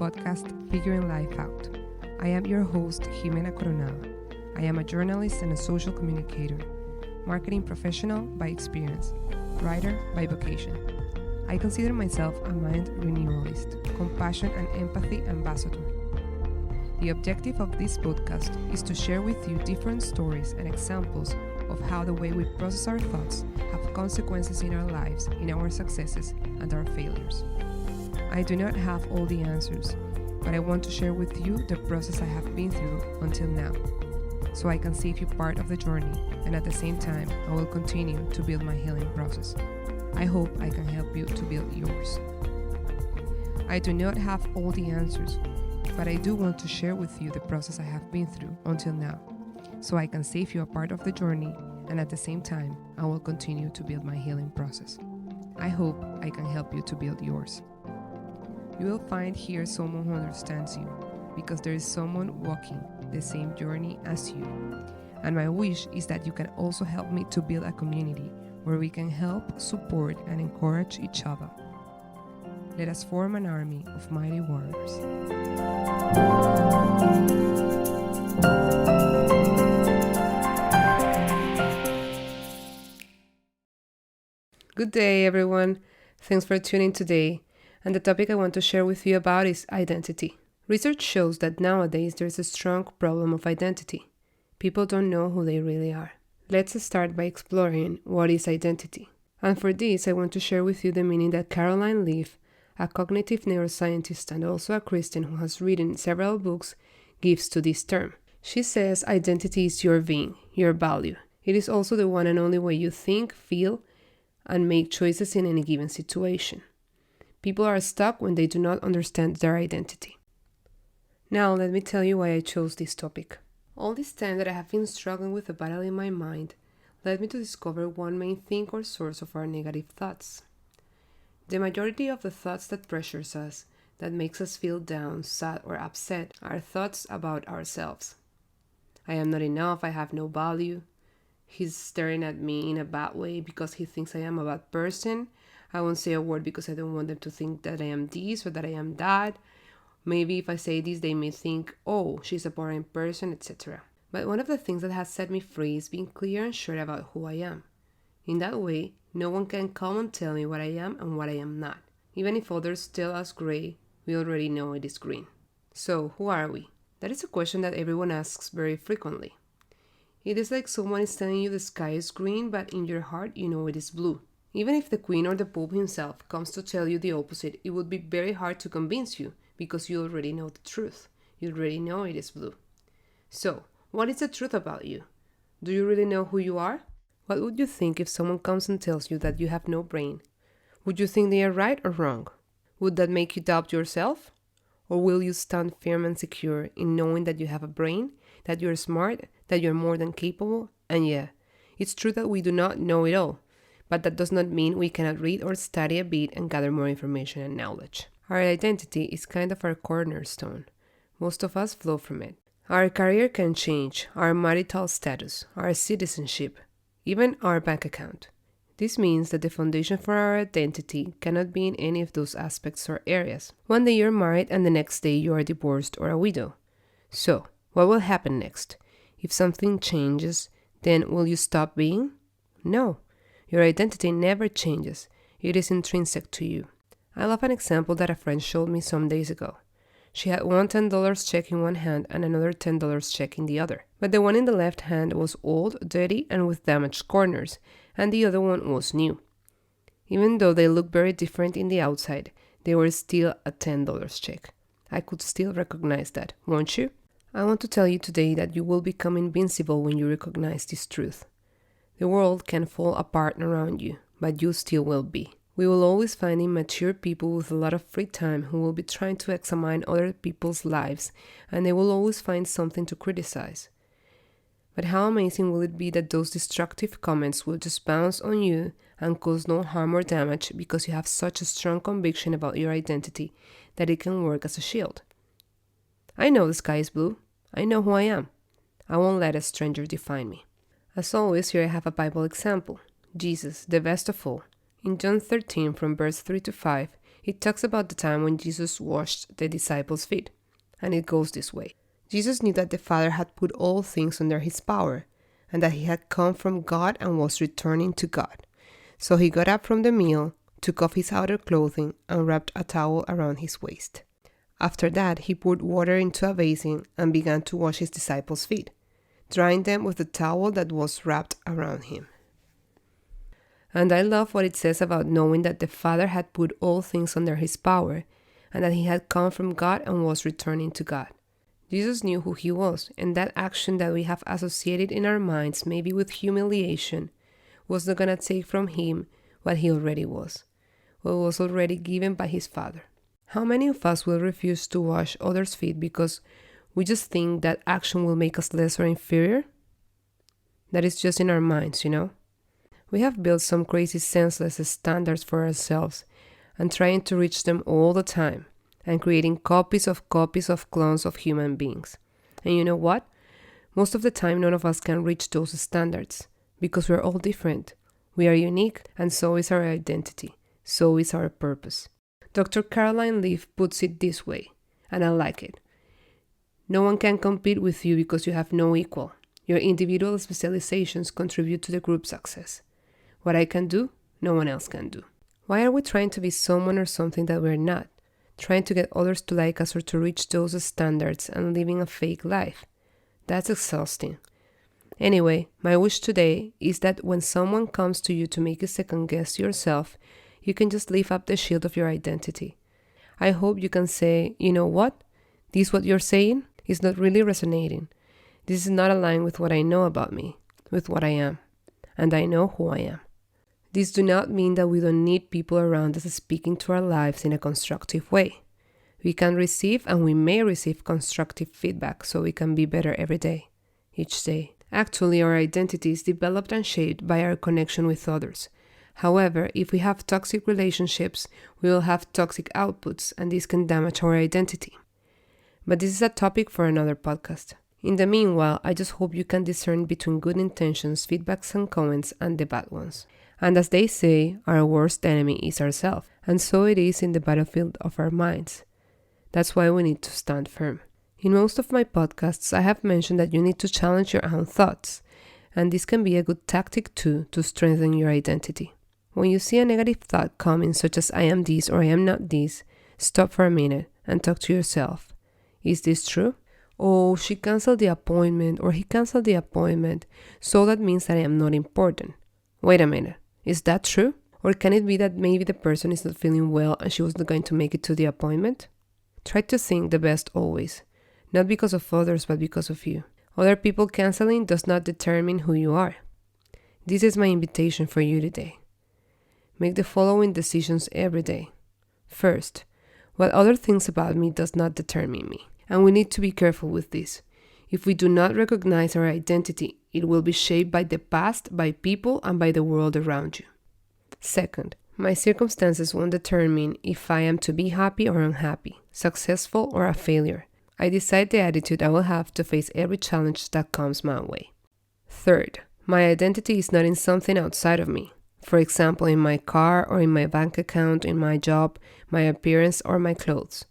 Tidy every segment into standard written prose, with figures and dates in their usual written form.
podcast Figuring Life Out. I am your host, Jimena Coronado. I am a journalist and a social communicator, marketing professional by experience, writer by vocation. I consider myself a mind renewalist, compassion and empathy ambassador. The objective of this podcast is to share with you different stories and examples of how the way we process our thoughts have consequences in our lives, in our successes and our failures. I do not have all the answers, but I want to share with you the process I have been through until now, so I can save you part of the journey, and at the same time, I will continue to build my healing process. I hope I can help you to build yours. I do not have all the answers, but I do want to share with you the process I have been through until now, so I can save you a part of the journey, and at the same time, I will continue to build my healing process. I hope I can help you to build yours. You will find here someone who understands you, because there is someone walking the same journey as you. And my wish is that you can also help me to build a community where we can help, support, and encourage each other. Let us form an army of mighty warriors. Good day, everyone. Thanks for tuning today. And the topic I want to share with you about is identity. Research shows that nowadays there's a strong problem of identity. People don't know who they really are. Let's start by exploring what is identity. And for this, I want to share with you the meaning that Caroline Leaf, a cognitive neuroscientist and also a Christian who has written several books, gives to this term. She says identity is your being, your value. It is also the one and only way you think, feel, and make choices in any given situation. People are stuck when they do not understand their identity. Now, let me tell you why I chose this topic. All this time that I have been struggling with the battle in my mind led me to discover one main thing or source of our negative thoughts. The majority of the thoughts that pressures us, that makes us feel down, sad, or upset, are thoughts about ourselves. I am not enough, I have no value. He's staring at me in a bad way because he thinks I am a bad person. I won't say a word because I don't want them to think that I am this or that I am that. Maybe if I say this, they may think, oh, she's a boring person, etc. But one of the things that has set me free is being clear and sure about who I am. In that way, no one can come and tell me what I am and what I am not. Even if others tell us gray, we already know it is green. So, who are we? That is a question that everyone asks very frequently. It is like someone is telling you the sky is green, but in your heart you know it is blue. Even if the queen or the pope himself comes to tell you the opposite, it would be very hard to convince you because you already know the truth. You already know it is blue. So, what is the truth about you? Do you really know who you are? What would you think if someone comes and tells you that you have no brain? Would you think they are right or wrong? Would that make you doubt yourself? Or will you stand firm and secure in knowing that you have a brain, that you're smart, that you're more than capable? And yeah, it's true that we do not know it all, but that does not mean we cannot read or study a bit and gather more information and knowledge. Our identity is kind of our cornerstone. Most of us flow from it. Our career can change, our marital status, our citizenship, even our bank account. This means that the foundation for our identity cannot be in any of those aspects or areas. One day you're married and the next day you are divorced or a widow. So, what will happen next? If something changes, then will you stop being? No. Your identity never changes. It is intrinsic to you. I love an example that a friend showed me some days ago. She had one $10 check in one hand and another $10 check in the other. But the one in the left hand was old, dirty, and with damaged corners, and the other one was new. Even though they looked very different in the outside, they were still a $10 check. I could still recognize that, won't you? I want to tell you today that you will become invincible when you recognize this truth. The world can fall apart around you, but you still will be. We will always find immature people with a lot of free time who will be trying to examine other people's lives, and they will always find something to criticize. But how amazing will it be that those destructive comments will just bounce on you and cause no harm or damage because you have such a strong conviction about your identity that it can work as a shield. I know the sky is blue. I know who I am. I won't let a stranger define me. As always, here I have a Bible example. Jesus, the best of all. In John 13, from verse 3 to 5, It talks about the time when Jesus washed the disciples' feet, and it goes this way. Jesus knew that the Father had put all things under his power, and that he had come from God and was returning to God. So he got up from the meal, took off his outer clothing, and wrapped a towel around his waist. After that, he poured water into a basin and began to wash his disciples' feet, drying them with the towel that was wrapped around him. And I love what it says about knowing that the Father had put all things under his power, and that he had come from God and was returning to God. Jesus knew who he was, and that action that we have associated in our minds, maybe with humiliation, was not going to take from him what he already was, what was already given by his Father. How many of us will refuse to wash others' feet because we just think that action will make us less or inferior? That is just in our minds, We have built some crazy senseless standards for ourselves and trying to reach them all the time and creating copies of clones of human beings. And you know what? Most of the time, none of us can reach those standards because we're all different. We are unique, and so is our identity. So is our purpose. Dr. Caroline Leaf puts it this way, and I like it. No one can compete with you because you have no equal. Your individual specializations contribute to the group success. What I can do, no one else can do. Why are we trying to be someone or something that we're not? Trying to get others to like us or to reach those standards and living a fake life. That's exhausting. Anyway, my wish today is that when someone comes to you to make you second guess yourself, you can just lift up the shield of your identity. I hope you can say, you know what? This what you're saying is not really resonating. This is not aligned with what I know about me, with what I am. And I know who I am. This do not mean that we don't need people around us speaking to our lives in a constructive way. We can receive and we may receive constructive feedback so we can be better every day, each day. Actually, our identity is developed and shaped by our connection with others. However, if we have toxic relationships, we will have toxic outputs, and this can damage our identity. But this is a topic for another podcast. In the meanwhile, I just hope you can discern between good intentions, feedbacks, and comments, and the bad ones. And as they say, our worst enemy is ourselves, and so it is in the battlefield of our minds. That's why we need to stand firm. In most of my podcasts, I have mentioned that you need to challenge your own thoughts, and this can be a good tactic too to strengthen your identity. When you see a negative thought coming, such as I am this or I am not this, stop for a minute and talk to yourself. Is this true? Oh, she canceled the appointment or he canceled the appointment, so that means that I am not important. Wait a minute, is that true? Or can it be that maybe the person is not feeling well and she was not going to make it to the appointment? Try to think the best always, not because of others but because of you. Other people canceling does not determine who you are. This is my invitation for you today. Make the following decisions every day. First, what other things about me does not determine me. And we need to be careful with this. If we do not recognize our identity, it will be shaped by the past, by people, and by the world around you. Second, my circumstances won't determine if I am to be happy or unhappy, successful or a failure. I decide the attitude I will have to face every challenge that comes my way. Third, my identity is not in something outside of me. For example, in my car or in my bank account, in my job, my appearance, or my clothes.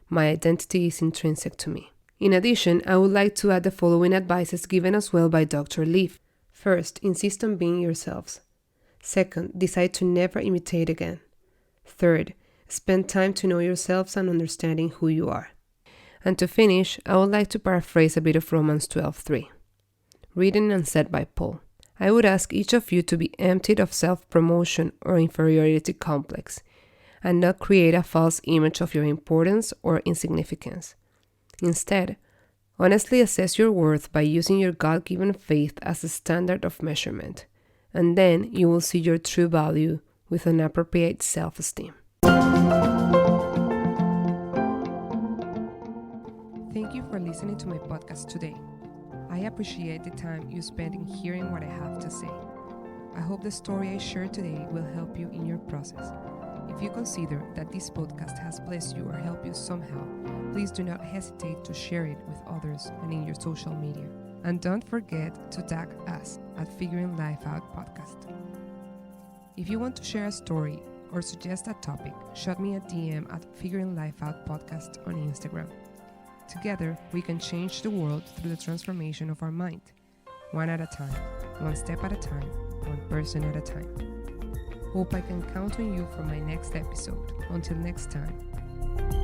My identity is intrinsic to me. In addition, I would like to add the following advices given as well by Dr. Leaf. First, insist on being yourselves. Second, decide to never imitate again. Third, spend time to know yourselves and understanding who you are. And to finish, I would like to paraphrase a bit of Romans 12:3, written and said by Paul. I would ask each of you to be emptied of self-promotion or inferiority complex, and not create a false image of your importance or insignificance. Instead, honestly assess your worth by using your God-given faith as a standard of measurement, and then you will see your true value with an appropriate self-esteem. Thank you for listening to my podcast today. I appreciate the time you spend in hearing what I have to say. I hope the story I shared today will help you in your process. If you consider that this podcast has blessed you or helped you somehow, please do not hesitate to share it with others and in your social media. And don't forget to tag us at Figuring Life Out Podcast. If you want to share a story or suggest a topic, shoot me a DM at Figuring Life Out Podcast on Instagram. Together, we can change the world through the transformation of our mind, one at a time, one step at a time, one person at a time. Hope I can count on you for my next episode. Until next time.